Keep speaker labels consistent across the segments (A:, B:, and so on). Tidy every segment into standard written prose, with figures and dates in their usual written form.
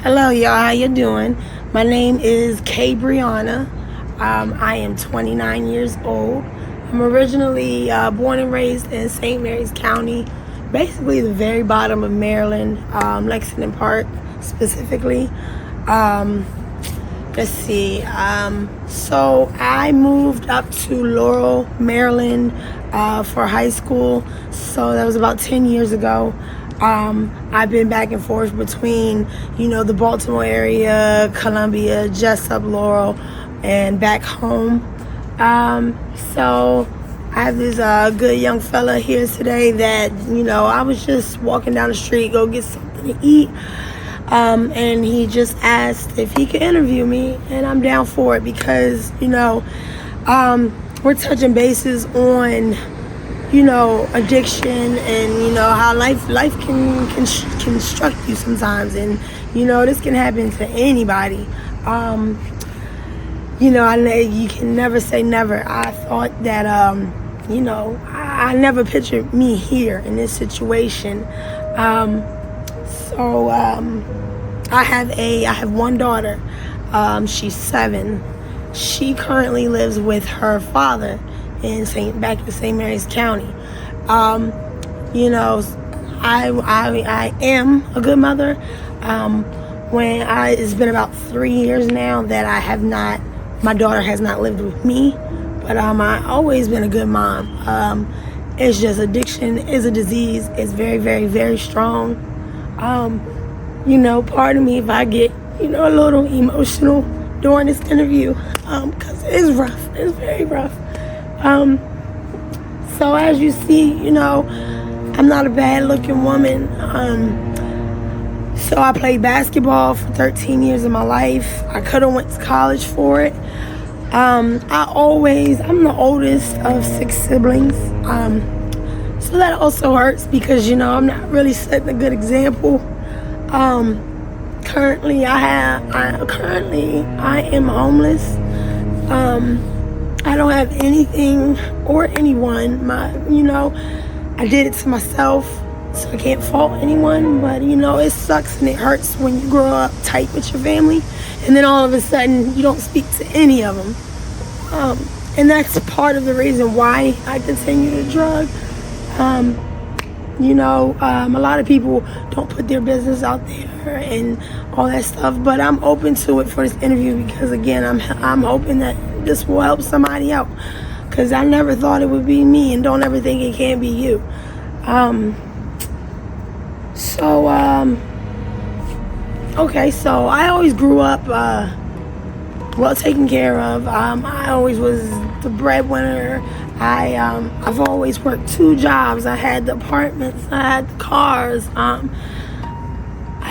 A: Hello, y'all. How you doing? My name is Kaebriana. I am 29 years old. I'm originally born and raised in St. Mary's County, basically the very bottom of Maryland, Lexington Park specifically. Let's see. So I moved up to Laurel, Maryland for high school. So that was about 10 years ago. I've been back and forth between, the Baltimore area, Columbia, Jessup, Laurel, and back home. So I have this good young fella here today that, I was just walking down the street, go get something to eat. And he just asked if he could interview me, and I'm down for it because, we're touching bases on, addiction and, how life can struck you sometimes. And, this can happen to anybody. I know you can never say never. I thought that, I never pictured me here in this situation. I have one daughter. She's 7. She currently lives with her father back in St. Mary's County. I am a good mother. It's been about 3 years now that my daughter has not lived with me, but I always been a good mom. It's just addiction is a disease. It's very, very, very strong. Pardon me if I get, a little emotional during this interview, because it's rough. It's very rough. So as you see, I'm not a bad looking woman. So I played basketball for 13 years of my life. I could have went to college for it. I'm the oldest of 6 siblings. So that also hurts because, I'm not really setting a good example. Currently I am homeless. I don't have anything or anyone. I did it to myself, so I can't fault anyone. But it sucks and it hurts when you grow up tight with your family, and then all of a sudden you don't speak to any of them. And that's part of the reason why I continue to drug. A lot of people don't put their business out there and all that stuff, but I'm open to it for this interview because, again, I'm hoping that this will help somebody out, because I never thought it would be me, and don't ever think it can be you. Okay, so I always grew up well taken care of. I always was the breadwinner. I've always worked 2 jobs. I had the apartments, I had the cars. I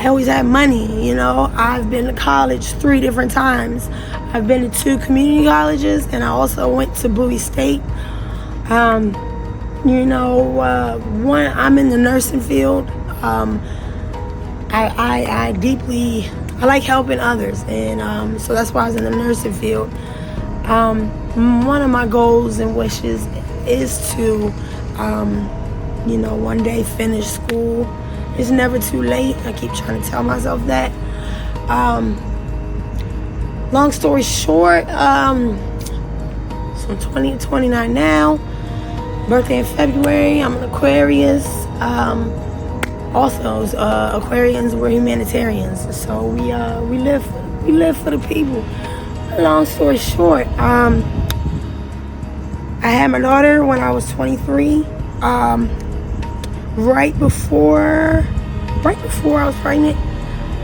A: always had money, I've been to college 3 different times. I've been to 2 community colleges, and I also went to Bowie State. I'm in the nursing field. I like helping others, and so that's why I was in the nursing field. One of my goals and wishes is to, one day finish school. It's never too late. I keep trying to tell myself that. Long story short, so I'm 29 now. Birthday in February. I'm an Aquarius. Also, Aquarians, we're humanitarians, so we live for the people. Long story short, I had my daughter when I was 23. Right before I was pregnant,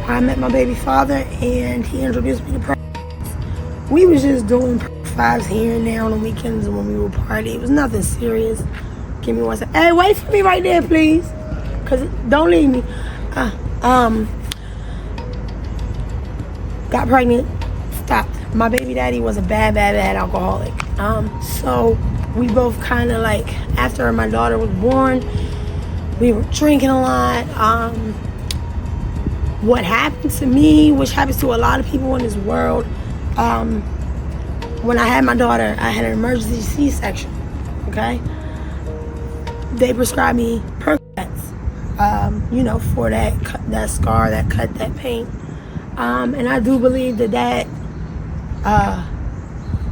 A: I met my baby father, and he introduced me to pregnancy. We was just doing 5s here and there on the weekends when we would party. It was nothing serious. Give me one second. Hey, wait for me right there, please. Cause don't leave me. Got pregnant. Stopped. My baby daddy was a bad alcoholic. So we both kind of after my daughter was born, we were drinking a lot. What happened to me, which happens to a lot of people in this world, when I had my daughter, I had an emergency C-section. Okay, they prescribed me Percocets, for that scar, that cut, that pain. And I do believe that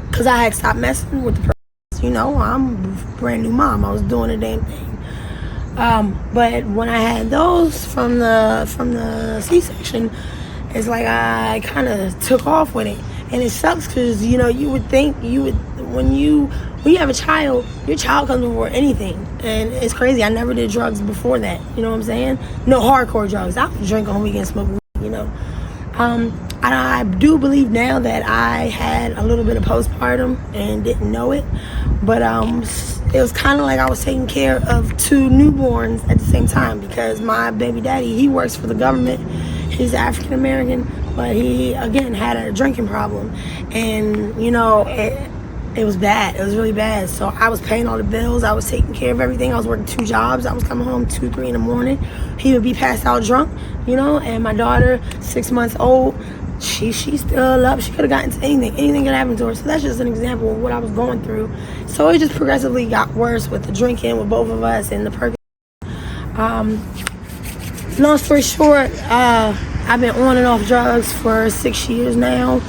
A: because I had stopped messing with the person. You know, I'm a brand new mom. I was doing the damn thing. But when I had those from the C-section, it's like I kind of took off with it, and it sucks because you know you would think when you have a child, your child comes before anything, and it's crazy. I never did drugs before that. You know what I'm saying? No hardcore drugs. I would drink on weekends, smoke weed. You know. I do believe now that I had a little bit of postpartum and didn't know it, but it was kind of like I was taking care of two newborns at the same time, because my baby daddy, he works for the government. He's African American, but he again had a drinking problem, and you know it was bad. It was really bad. So I was paying all the bills. I was taking care of everything. I was working 2 jobs. I was coming home 2, 3 in the morning. He would be passed out drunk, you know. And my daughter, 6 months old, she's still up. She could have gotten to anything. Anything could happen to her. So that's just an example of what I was going through. So it just progressively got worse with the drinking with both of us and the perk. Long story short, I've been on and off drugs for 6 years now.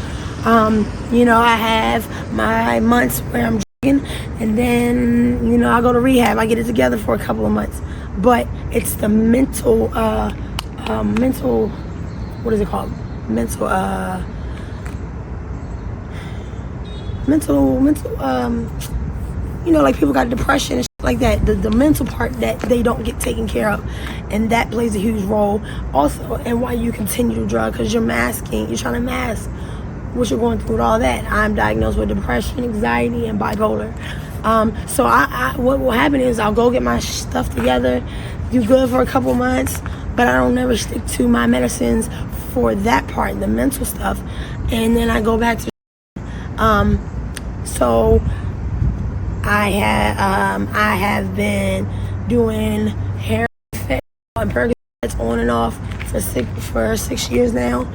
A: You know, I have my months where I'm drinking, and then, you know, I go to rehab. I get it together for a couple of months. But it's the mental, what is it called? You know, like people got depression and shit like that. The mental part that they don't get taken care of. And that plays a huge role also in why you continue to drug, because you're trying to mask what you're going through with all that. I'm diagnosed with depression, anxiety, and bipolar. So what will happen is I'll go get my stuff together, do good for a couple months, but I don't never stick to my medicines for that part, the mental stuff, and then I go back to. So I have been doing hair and Percocets on and off for 6 years now.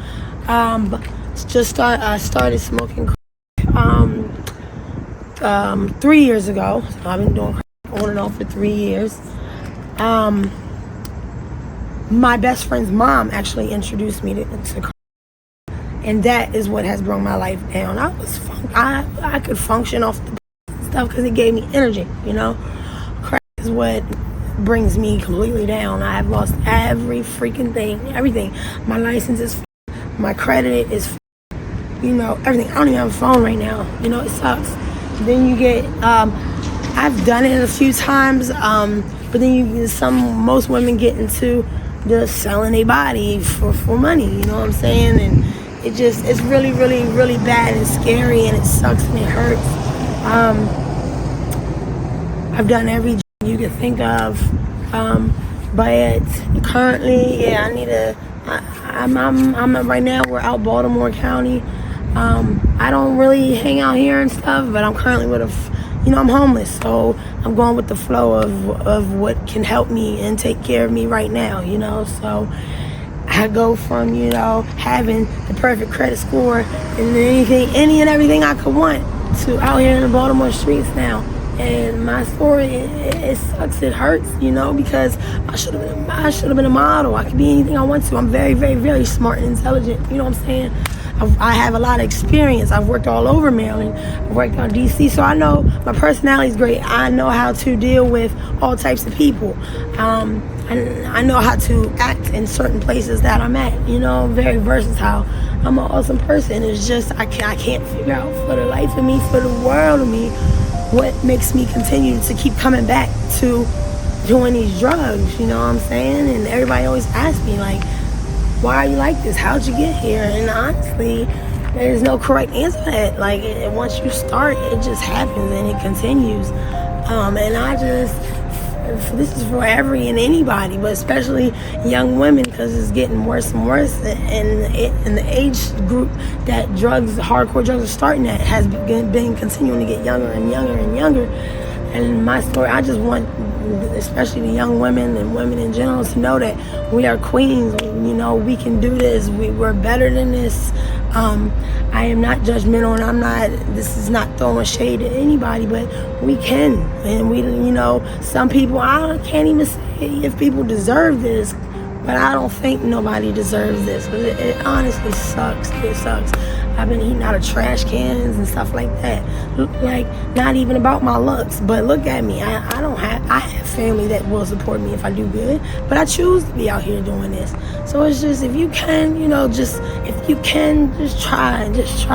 A: I started smoking crack 3 years ago. So I've been doing crack on and off for 3 years. My best friend's mom actually introduced me to crack, and that is what has brought my life down. I could function off the stuff because it gave me energy. You know, crack is what brings me completely down. I have lost every freaking thing, everything. My license is, my credit is, you know, everything. I don't even have a phone right now. You know, it sucks. Then you get, I've done it a few times, but then most women get into the selling their body for money. You know what I'm saying? And it's really, really, really bad and scary, and it sucks and it hurts. I've done every job you could think of, but currently, yeah, I'm right now, we're out Baltimore County. I don't really hang out here and stuff, but I'm currently I'm homeless, so I'm going with the flow of what can help me and take care of me right now, you know. So I go from, you know, having the perfect credit score and any and everything I could want, to out here in the Baltimore streets now. And my story, it sucks, it hurts, you know, because I should have been a model. I could be anything I want to. I'm very, very, very smart and intelligent, you know what I'm saying? I have a lot of experience. I've worked all over Maryland. I've worked on DC, so I know my personality is great. I know how to deal with all types of people. I know how to act in certain places that I'm at. You know, I'm very versatile. I'm an awesome person. It's just I can't figure out for the life of me, for the world of me, what makes me continue to keep coming back to doing these drugs. You know what I'm saying? And everybody always asks me, like, why are you like this? How'd you get here? And honestly, there's no correct answer to that. Like, once you start, it just happens and it continues. And this is for every and anybody, but especially young women, because it's getting worse and worse. And the age group that hardcore drugs are starting at, has been continuing to get younger and younger and younger. And my story, I just want, especially the young women and women in general, to know that we are queens. You know, we can do this. We're better than this. I am not judgmental, and this is not throwing shade at anybody, but we can. And you know, some people, I can't even say if people deserve this, but I don't think nobody deserves this. It honestly sucks. It sucks. I've been eating out of trash cans and stuff like that. Like, not even about my looks, but look at me. I have family that will support me if I do good, but I choose to be out here doing this. So it's just, if you can, just try and just,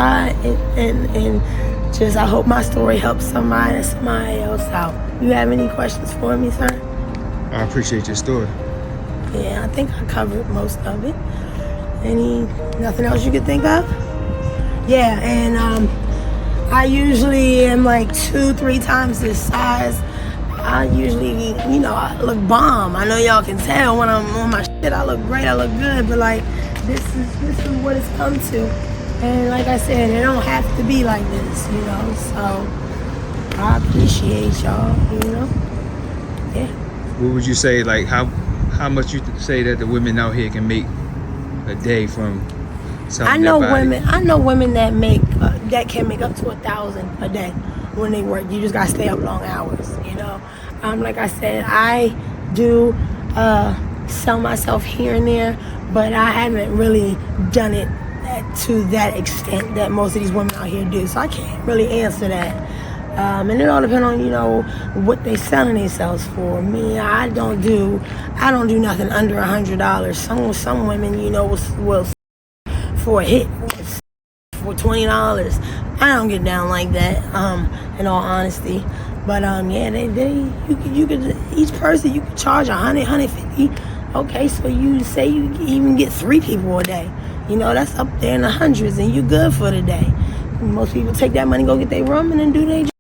A: I hope my story helps somebody else out. You have any questions for me, sir?
B: I appreciate your story.
A: Yeah, I think I covered most of it. Nothing else you could think of? Yeah, and I usually am like 2-3 times this size. I usually, I look bomb. I know y'all can tell when I'm on my shit. I look great, I look good, but like, this is what it's come to. And like I said, it don't have to be like this, so I appreciate y'all, yeah.
B: What would you say, like, how much you say that the women out here can make a day from something? I know women that can make up to 1,000 a day when they work. You just gotta stay up long hours, like I said, I do sell myself here and there, but I haven't really done it to that extent that most of these women out here do, so I can't really answer that. And it all depends on what they selling themselves for. Me, I don't do nothing under $100. Some women will for a hit for $20. I don't get down like that, in all honesty. But yeah, you could each person you could charge $100, $150. Okay, so you say you even get 3 people a day. That's up there in the hundreds, and you good for the day. Most people take that money, go get their room, and then do their jobs.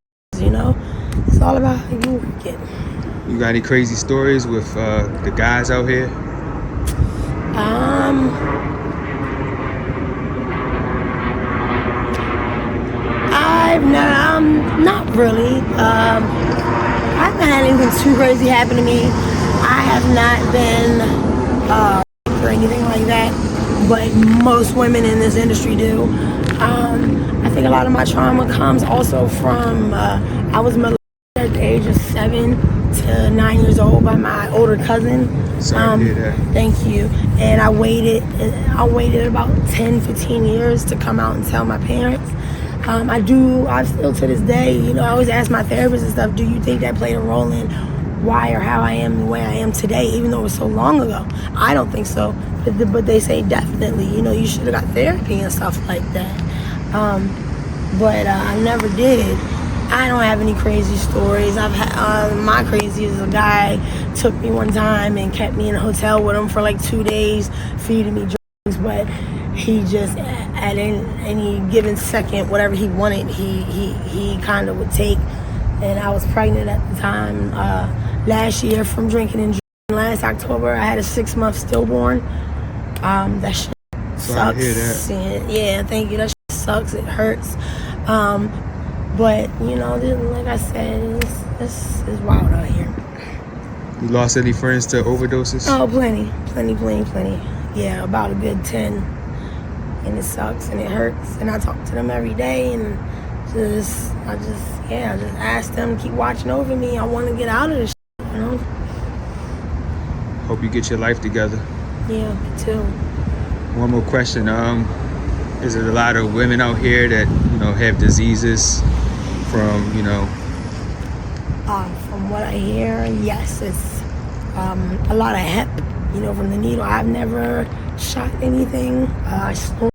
B: It's all about how you work it. You got any crazy stories with the guys out here?
A: Not really. I haven't had anything too crazy happen to me. I have not been or anything like that, but most women in this industry do. I think a lot of my trauma comes also from I was molested at the age of 7 to 9 years old by my older cousin.
B: Sorry to hear that.
A: Thank you. And I waited about 10-15 years to come out and tell my parents. I still to this day, I always ask my therapist and stuff, do you think that played a role in why or how I am the way I am today, even though it was so long ago? I don't think so, but they say definitely, you should have got therapy and stuff like that. But I never did. I don't have any crazy stories. I've had my crazy is a guy took me one time and kept me in a hotel with him for like 2 days, feeding me drugs, but he just at any given second, whatever he wanted, he kind of would take. And I was pregnant at the time. Last year from drinking and drinking. Last October, I had a 6-month stillborn. That shit sucks.
B: Sorry to hear that.
A: Yeah, thank you. That shit sucks. It hurts. But like I said, it's wild out here.
B: You lost any friends to overdoses?
A: Oh, plenty. Yeah, about a good 10. And it sucks and it hurts. And I talk to them every day, and I just ask them to keep watching over me. I want to get out of this shit,
B: Hope you get your life together.
A: Yeah, me too.
B: One more question. Is there a lot of women out here that, have diseases from,
A: From what I hear, yes, it's a lot of hep, from the needle. I've never shot anything. I snort,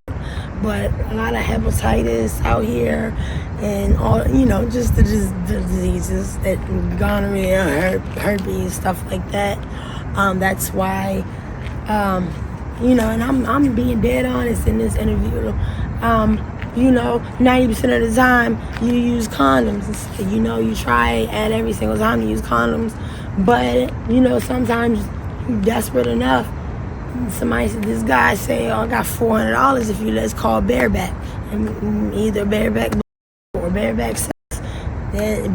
A: but a lot of hepatitis out here, and all, just the diseases that gonorrhea, herpes, stuff like that. That's why, and I'm being dead honest in this interview. 90% of the time you use condoms. You try at every single time to use condoms, but sometimes you're desperate enough. Somebody said, this guy say, I got $400 if you let's call bareback, and either bareback or bareback sex.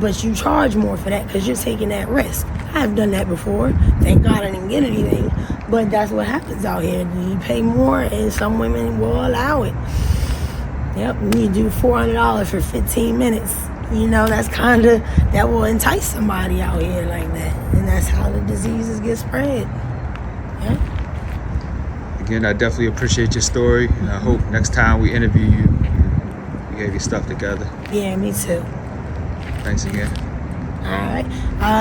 A: But you charge more for that because you're taking that risk. I've done that before. Thank God I didn't get anything, but that's what happens out here. You pay more, and some women will allow it. Yep, you do $400 for 15 minutes. That will entice somebody out here like that. And that's how the diseases get spread. Yeah.
B: Again, I definitely appreciate your story, and I hope next time we interview you, you have your stuff together.
A: Yeah, me too.
B: Thanks again.
A: All right.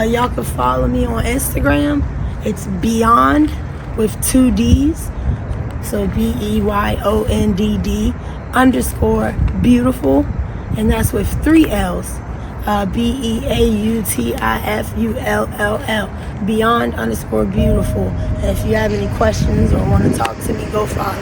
A: Y'all can follow me on Instagram. It's Beyond with 2 D's. So BEYONDD_beautiful. And that's with 3 L's. BEAUTIFULLL. Beyond_beautiful. And if you have any questions or want to talk to me, go follow me.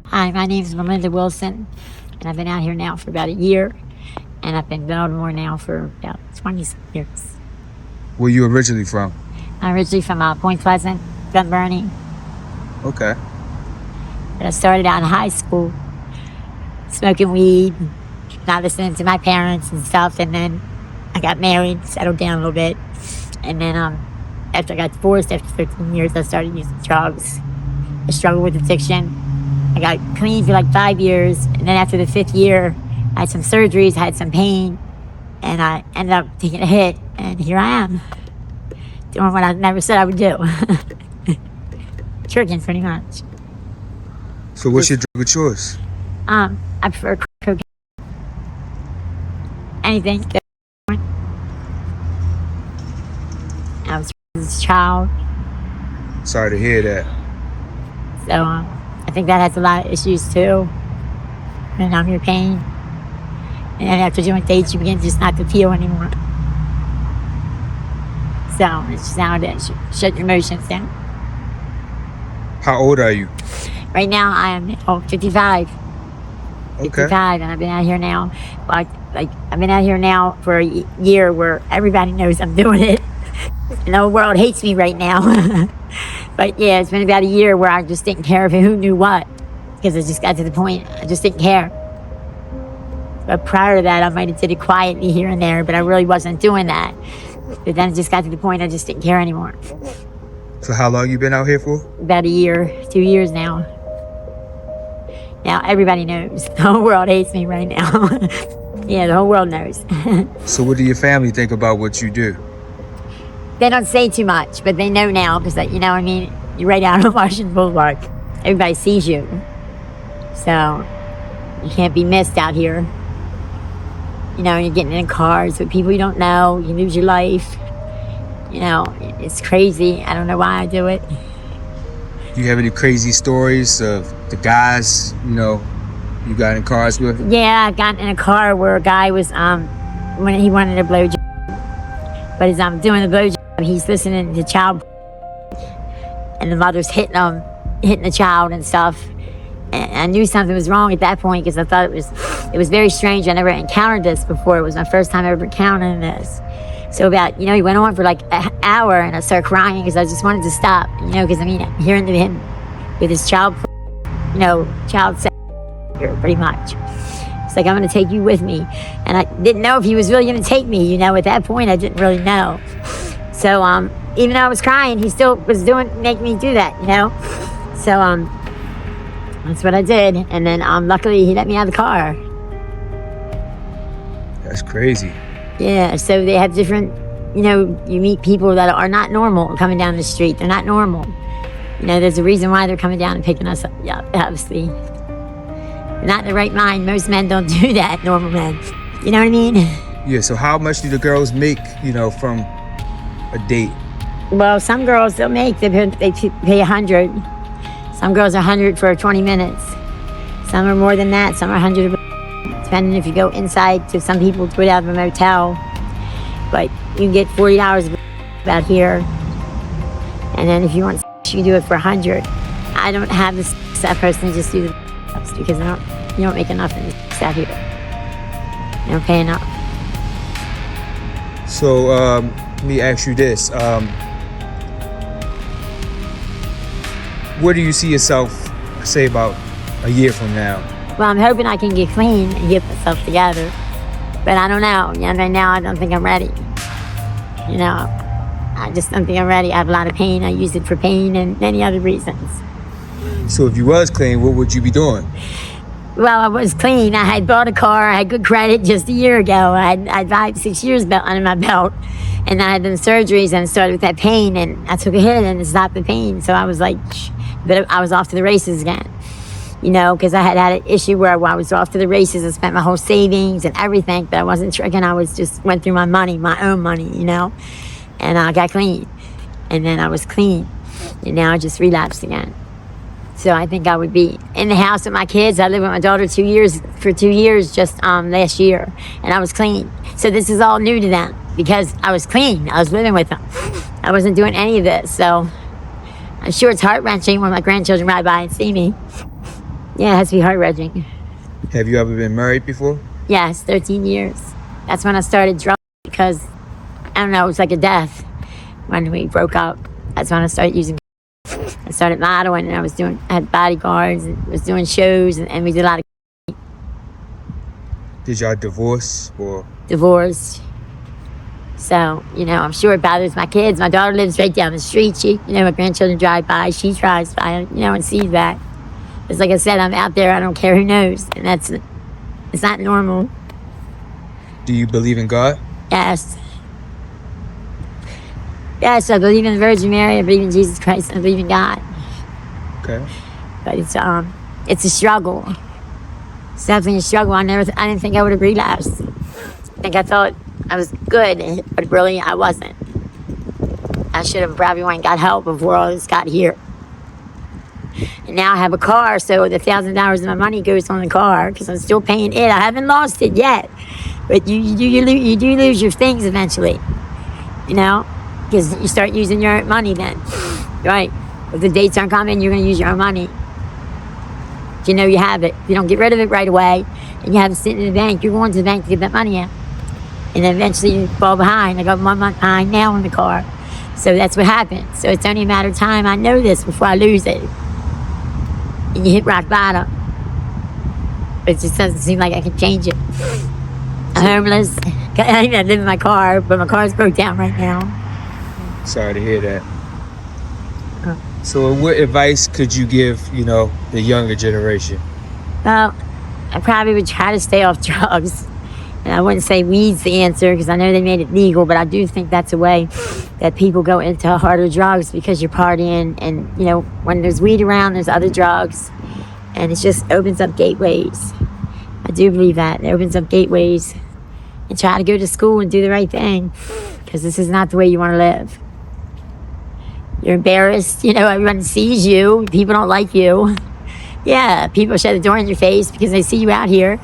C: Hi, my name is Melinda Wilson, and I've been out here now for about a year, and I've been in Baltimore now for about 20 years.
B: Where you originally from?
C: I'm originally from Point Pleasant, Glen Burnie.
B: Okay.
C: But I started out in high school smoking weed, not listening to my parents and stuff, and then I got married, settled down a little bit, and then after I got divorced after 13 years, I started using drugs. I struggled with addiction. I got clean for like 5 years, and then after the 5th year, I had some surgeries, I had some pain, and I ended up taking a hit, and here I am, doing what I never said I would do. Tricking, pretty much.
B: So what's your drug of choice?
C: I prefer cocaine. Anything. I was as a child.
B: Sorry to hear that.
C: So, I think that has a lot of issues too. And numb your pain. And then after doing dates, you begin just not to feel anymore. So, it's just nowadays, you shut your emotions down.
B: How old are you?
C: Right now, I am 55.
B: Okay.
C: 55, and I've been out here now. I've been out here now for a year where everybody knows I'm doing it. And the whole world hates me right now. But yeah, it's been about a year where I just didn't care who knew what, because I just got to the point I just didn't care. But prior to that, I might have did it quietly here and there, but I really wasn't doing that. But then it just got to the point I just didn't care anymore.
B: So how long you been out here for?
C: About a year, 2 years now. Now everybody knows. The whole world hates me right now. Yeah, the whole world knows.
B: So what do your family think about what you do?
C: They don't say too much, but they know now, because, you know what I mean? You're right out on Washington Boulevard. Everybody sees you. So, you can't be missed out here. You know, you're getting in cars with people you don't know. You lose your life. You know, it's crazy. I don't know why I do it.
B: Do you have any crazy stories of the guys, you know, you got in cars with?
C: Yeah, I've gotten in a car where a guy was, when he wanted a blowjob. But as I'm doing the blowjob, he's listening to child, and the mother's hitting the child and stuff. And I knew something was wrong at that point, because I thought it was very strange. I never encountered this before. It was my first time ever encountering this. So he went on for like an hour, and I started crying because I just wanted to stop, because hearing him with his child sex pretty much. It's like, I'm going to take you with me. And I didn't know if he was really going to take me, at that point I didn't really know. So even though I was crying, he still was making me do that, So that's what I did. And then luckily he let me out of the car.
B: That's crazy.
C: Yeah, so they have different, you meet people that are not normal coming down the street. They're not normal. There's a reason why they're coming down and picking us up, obviously. Not in the right mind. Most men don't do that, normal men. You know what I mean?
B: Yeah, so how much do the girls make, from a date?
C: Well, some girls they pay 100. Some girls are 100 for 20 minutes. Some are more than that. Some are 100, depending if you go inside. To some people, do it out of a motel. But you can get $40 about here. And then if you want, you can do it for 100. I don't have the staff person to just do the because you don't make enough in the staff here. You don't pay enough.
B: So let me ask you this. Where do you see yourself, say, about a year from now?
C: Well, I'm hoping I can get clean and get myself together. But I don't know. Right now, I don't think I'm ready. I just don't think I'm ready. I have a lot of pain. I use it for pain and many other reasons.
B: So if you was clean, what would you be doing?
C: Well, I was clean. I had bought a car. I had good credit just a year ago. I had 5-6 years under my belt. And I had done surgeries and it started with that pain. And I took a hit and it stopped the pain. So I was like, but I was off to the races again. Because I had an issue where I was off to the races and spent my whole savings and everything. But I wasn't tricking. I was just went through my money, my own money, And I got clean. And then I was clean. And now I just relapsed again. So I think I would be in the house with my kids. I lived with my daughter for 2 years just last year. And I was clean. So this is all new to them because I was clean. I was living with them. I wasn't doing any of this. So I'm sure it's heart-wrenching when my grandchildren ride by and see me. Yeah, it has to be heart-wrenching.
B: Have you ever been married before?
C: Yes, 13 years. That's when I started drugs because, I don't know, it was like a death when we broke up. That's when I started using. I started modeling and I had bodyguards and was doing shows and we did a lot of.
B: Did y'all divorce or?
C: Divorced. So, I'm sure it bothers my kids. My daughter lives right down the street. My grandchildren drive by. She drives by, and sees that. It's like I said, I'm out there. I don't care who knows. And it's not normal.
B: Do you believe in God?
C: Yes. Yes, I believe in the Virgin Mary. I believe in Jesus Christ. I believe in God.
B: Okay.
C: But it's a struggle. It's definitely a struggle. I didn't think I would have relapsed. I thought I was good, but really I wasn't. I should have probably went and got help before all this got here. And now I have a car, so the $1,000 of my money goes on the car because I'm still paying it. I haven't lost it yet, but you do lose your things eventually, because you start using your own money then, right? If the dates aren't coming, you're going to use your own money. You have it. If you don't get rid of it right away and you have it sitting in the bank, you're going to the bank to get that money out. And then eventually you fall behind. I got 1 month behind now in the car. So that's what happens. So it's only a matter of time. I know this before I lose it. And you hit rock bottom. But it just doesn't seem like I can change it. I'm homeless. I live in my car, but my car's broke down right now.
B: Sorry to hear that. So what advice could you give, the younger generation?
C: Well, I probably would try to stay off drugs. And I wouldn't say weed's the answer because I know they made it legal, but I do think that's a way that people go into harder drugs because you're partying and, when there's weed around, there's other drugs. And it just opens up gateways. I do believe that. It opens up gateways. And try to go to school and do the right thing because this is not the way you want to live. You're embarrassed. Everyone sees you. People don't like you. Yeah, people shut the door in your face because they see you out here.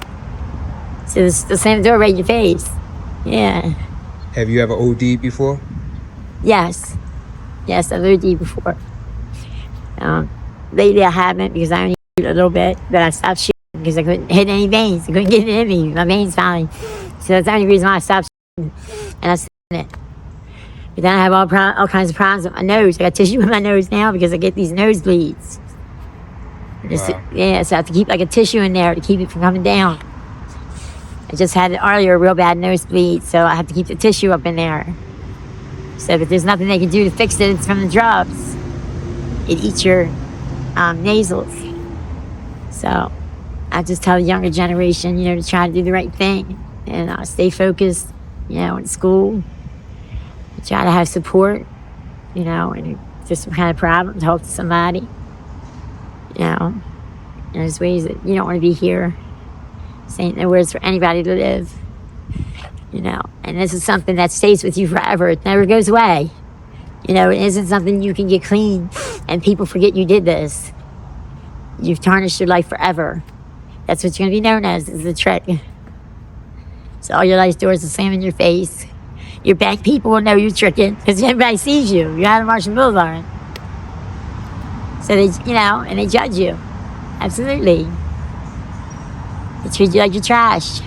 C: So they'll slam the door right in your face. Yeah.
B: Have you ever OD'd before?
C: Yes. Yes, I've OD'd before. Lately I haven't because I only shoot a little bit, but I stopped shooting because I couldn't hit any veins. I couldn't get it in me. My veins fine. So that's the only reason why I stopped shooting. And I stopped it. But then I have all kinds of problems with my nose. I got tissue in my nose now because I get these nosebleeds.
B: Wow.
C: Yeah, so I have to keep like a tissue in there to keep it from coming down. I just had earlier a real bad nosebleed, so I have to keep the tissue up in there. So, but there's nothing they can do to fix it. It's from the drugs. It eats your nasals. So, I just tell the younger generation, to try to do the right thing and stay focused, in school. Try to have support, and if there's some kind of problem, talk to somebody. And there's ways that you don't want to be here. Saying no words for anybody to live, and this is something that stays with you forever. It never goes away. It isn't something you can get clean and people forget you did this. You've tarnished your life forever. That's what you're going to be known as, is the trick. So all your life doors will slam in your face. Your bank people will know you're tricking because everybody sees you. You're out of Martian Boulevard. So they, and they judge you. Absolutely. They treat you like you're trash.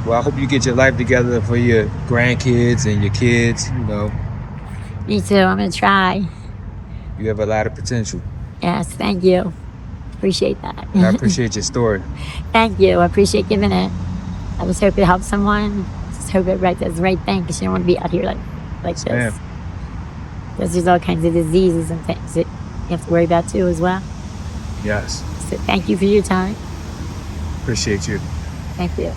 B: Well, I hope you get your life together for your grandkids and your kids.
C: Me too. I'm going to try.
B: You have a lot of potential.
C: Yes, thank you. Appreciate that.
B: And I appreciate your story.
C: Thank you. I appreciate giving it. I just hope it helps someone. Just hope it does the right thing, because you don't want to be out here like this.
B: Ma'am.
C: Because there's all kinds of diseases and things that you have to worry about too as well.
B: Yes.
C: So thank you for your time.
B: Appreciate you.
C: Thank you.